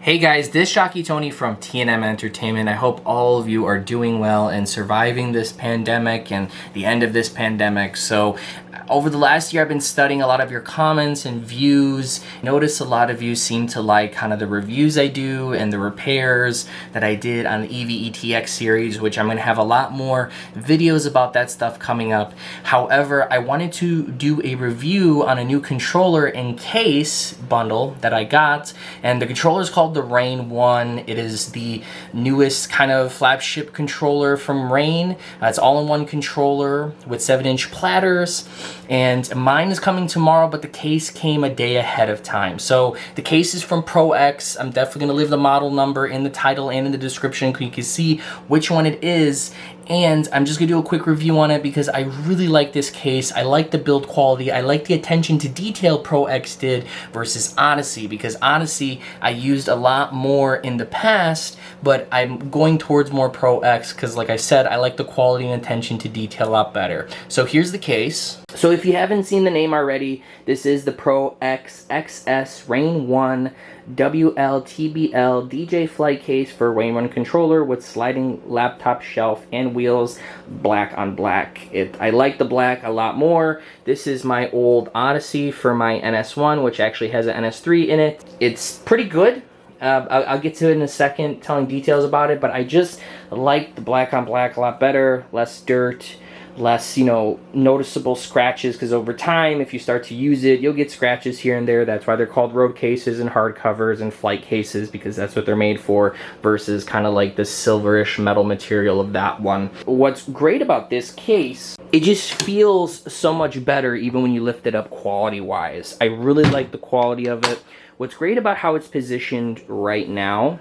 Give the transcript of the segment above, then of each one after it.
Hey guys, this is Shocky Tony from T&M Entertainment. I hope all of you are doing well and surviving this pandemic and the end of this pandemic. So over the last year, I've been studying a lot of your comments and views. Notice a lot of you seem to like kind of the reviews I do and the repairs that I did on the EV-ETX series, which I'm going to have a lot more videos about that stuff coming up. However, I wanted to do a review on a new controller and case bundle that I got, and the controller is called the RANEONE. It is the newest kind of flagship controller from Rane. It's all-in-one controller with 7-inch platters. And mine is coming tomorrow, but the case came a day ahead of time. So the case is from ProX. I'm definitely going to leave the model number in the title and in the description so you can see which one it is. And I'm just going to do a quick review on it because I really like this case. I like the build quality. I like the attention to detail ProX did versus Odyssey, because Odyssey I used a lot more in the past, but I'm going towards more ProX because, like I said, I like the quality and attention to detail a lot better. So here's the case. So if you haven't seen the name already, this is the ProX XS RANEONE WLTBL DJ flight case for RANEONE controller with sliding laptop shelf and wheels, black on black. I like the black a lot more. This is my old Odyssey for my NS1, which actually has an NS3 in it. It's pretty good. I'll get to it in a second, telling details about it, but I just like the black on black a lot better, less dirt, less, noticeable scratches, because over time, if you start to use it, you'll get scratches here and there. That's why they're called road cases and hard covers and flight cases, because that's what they're made for, versus kind of like the silverish metal material of that one. What's great about this case, it just feels so much better even when you lift it up quality-wise. I really like the quality of it. What's great about how it's positioned right now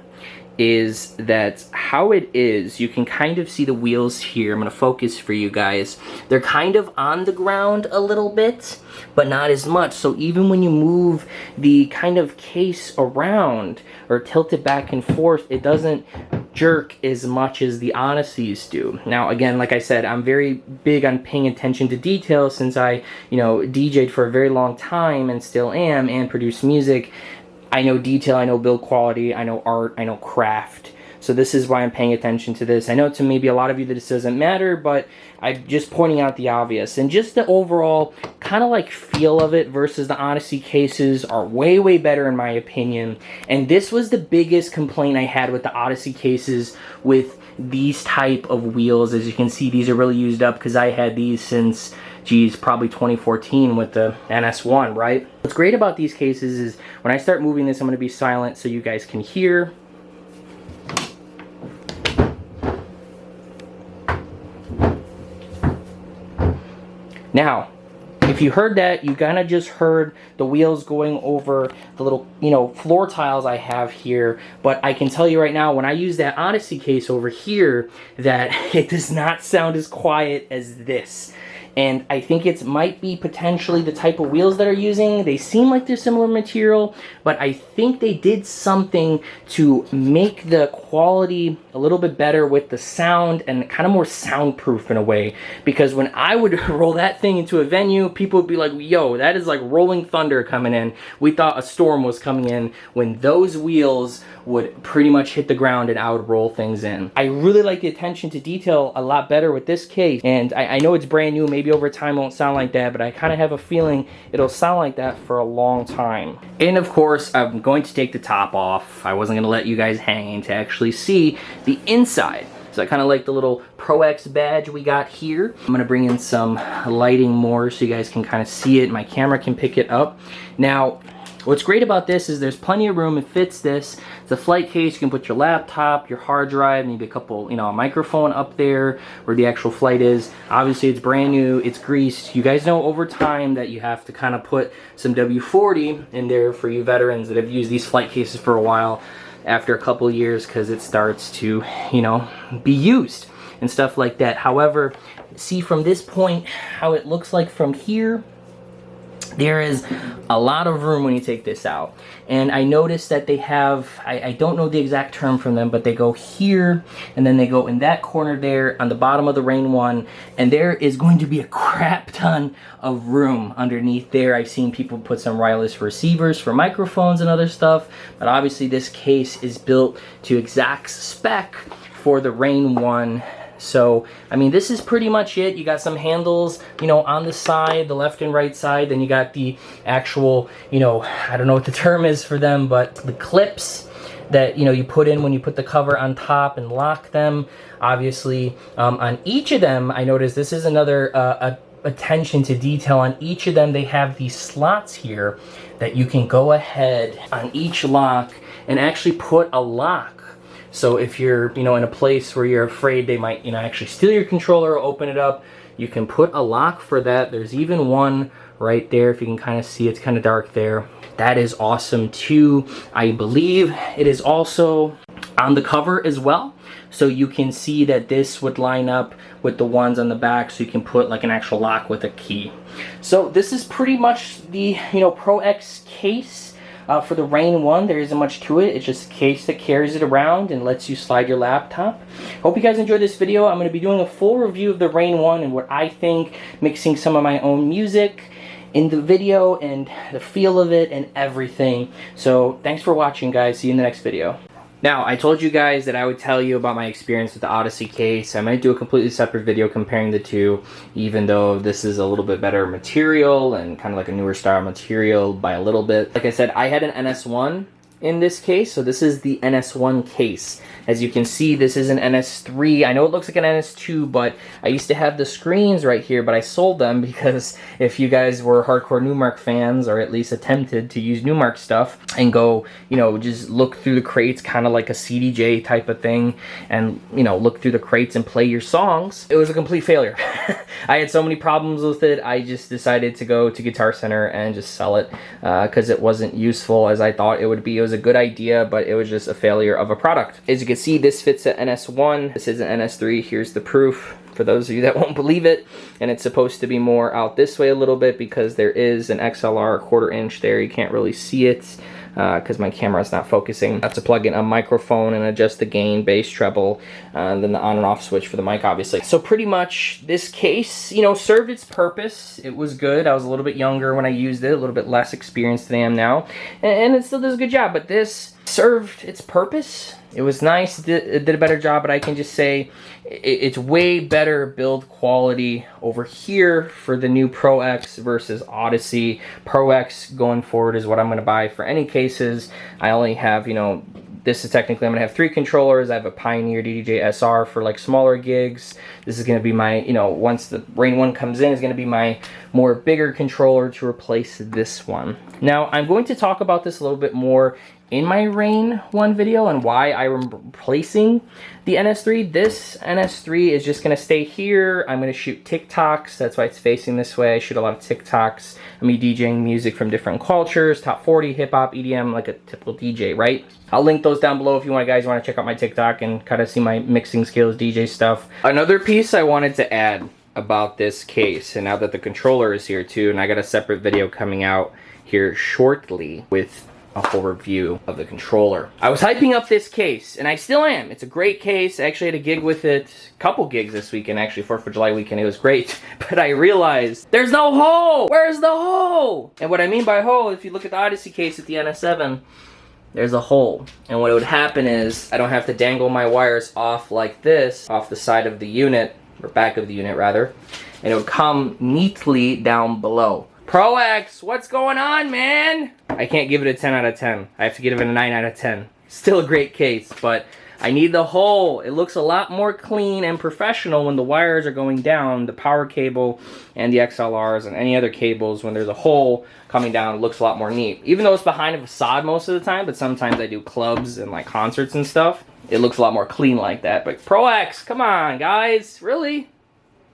is that how it is, you can kind of see the wheels here. I'm going to focus for you guys. They're kind of on the ground a little bit, but not as much. So even when you move the kind of case around or tilt it back and forth, it doesn't jerk as much as the Odysseys do. Now, again, like I said, I'm very big on paying attention to detail since I, DJ'd for a very long time and still am, and produced music. I know detail, I know build quality, I know art, I know craft. So this is why I'm paying attention to this. I know to maybe a lot of you that this doesn't matter, but I'm just pointing out the obvious. And just the overall kind of like feel of it versus the Odyssey cases are way, way better in my opinion. And this was the biggest complaint I had with the Odyssey cases with these type of wheels. As you can see, these are really used up because I had these since, probably 2014 with the NS1, right? What's great about these cases is when I start moving this, I'm going to be silent so you guys can hear. Now, if you heard that, you kind of just heard the wheels going over the little, floor tiles I have here. But I can tell you right now, when I use that Odyssey case over here, that it does not sound as quiet as this. And I think it might be potentially the type of wheels that they're using. They seem like they're similar material, but I think they did something to make the quality a little bit better with the sound and kind of more soundproof in a way. Because when I would roll that thing into a venue, people would be like, yo, that is like rolling thunder coming in. We thought a storm was coming in when those wheels would pretty much hit the ground and I would roll things in. I really like the attention to detail a lot better with this case. And I know it's brand new, maybe over time it won't sound like that, but I kind of have a feeling it'll sound like that for a long time. And of course, I'm going to take the top off. I wasn't going to let you guys hang to actually see the inside. So I kind of like the little ProX badge we got here. I'm going to bring in some lighting more so you guys can kind of see it. My camera can pick it up. Now, what's great about this is there's plenty of room. It fits this. It's a flight case. You can put your laptop, your hard drive, maybe a couple, a microphone up there where the actual flight is. Obviously, it's brand new. It's greased. You guys know over time that you have to kind of put some W40 in there for you veterans that have used these flight cases for a while after a couple years, because it starts to, be used and stuff like that. However, see from this point how it looks like from here. there is a lot of room when you take this out. And I noticed that they have, I don't know the exact term from them, but they go here and then they go in that corner there on the bottom of the RANEONE, and there is going to be a crap ton of room underneath there. I've seen people put some wireless receivers for microphones and other stuff, but obviously this case is built to exact spec for the RANEONE. So, I mean, this is pretty much it. You got some handles, you know, on the side, the left and right side. Then you got the actual, you know, I don't know what the term is for them, but the clips that, you know, you put in when you put the cover on top and lock them. Obviously, on each of them, I noticed this is another attention to detail. On each of them, they have these slots here that you can go ahead on each lock and actually put a lock. So if you're, you know, in a place where you're afraid they might, you know, actually steal your controller or open it up, you can put a lock for that. There's even one right there, if you can kind of see, it's kind of dark there. That is awesome too. I believe it is also on the cover as well. So you can see that this would line up with the ones on the back, so you can put like an actual lock with a key. So this is pretty much the, you know, ProX case. For the RANEONE, there isn't much to it. It's just a case that carries it around and lets you slide your laptop. Hope you guys enjoyed this video. I'm going to be doing a full review of the RANEONE and what I think, mixing some of my own music in the video and the feel of it and everything. So thanks for watching, guys. See you in the next video. Now, I told you guys that I would tell you about my experience with the Odyssey case. I might do a completely separate video comparing the two, even though this is a little bit better material and kind of like a newer style material by a little bit. Like I said, I had an NS1 in this case, so this is the NS1 case. As you can see, this is an NS3. I know it looks like an NS2, but I used to have the screens right here, but I sold them because if you guys were hardcore Numark fans, or at least attempted to use Numark stuff and go, you know, just look through the crates, kind of like a CDJ type of thing, and, you know, look through the crates and play your songs, it was a complete failure. I had so many problems with it, I just decided to go to Guitar Center and just sell it because it wasn't useful as I thought it would be. It was a good idea, but it was just a failure of a product. As you can see, this fits at NS1. This is an NS3. Here's the proof for those of you that won't believe it. And it's supposed to be more out this way a little bit because there is an XLR 1/4 inch there. You can't really see it because my camera's not focusing. I have to plug in a microphone and adjust the gain, bass, treble, and then the on and off switch for the mic, obviously. So pretty much this case, you know, served its purpose. It was good. I was a little bit younger when I used it, a little bit less experienced than I am now, and it still does a good job. But this served its purpose. It was nice, it did a better job, but I can just say it's way better build quality over here for the new ProX versus Odyssey. ProX going forward is what I'm going to buy for any cases. I only have, you know, this is technically, I'm going to have 3 controllers. I have a Pioneer DDJ SR for like smaller gigs. This is going to be my, you know, once the RANEONE comes in, is going to be my more bigger controller to replace this one. Now, I'm going to talk about this a little bit more in my RANEONE video and why I'm replacing the NS3. This NS3 is just going to stay here. I'm going to shoot TikToks. That's why it's facing this way. I shoot a lot of TikToks. I'm DJing music from different cultures, top 40, hip-hop, EDM, like a typical DJ, right? I'll link those down below if you guys want to check out my TikTok and kind of see my mixing skills, DJ stuff. Another piece I wanted to add about this case, and now that the controller is here too, and I got a separate video coming out here shortly with a full review of the controller. I was hyping up this case, and I still am. It's a great case. I actually had a gig with it, a couple gigs this weekend, actually, 4th of July weekend. It was great, but I realized there's no hole! Where's the hole? And what I mean by hole, if you look at the Odyssey case at the NS7, there's a hole. And what would happen is, I don't have to dangle my wires off like this, off the side of the unit, or back of the unit rather, and it would come neatly down below. ProX, what's going on, man? I can't give it a 10 out of 10. I have to give it a 9 out of 10. Still a great case, but I need the hole. It looks a lot more clean and professional when the wires are going down, the power cable and the XLRs and any other cables. When there's a hole coming down, it looks a lot more neat. Even though it's behind a facade most of the time, but sometimes I do clubs and like concerts and stuff, it looks a lot more clean like that. But ProX, come on, guys, really?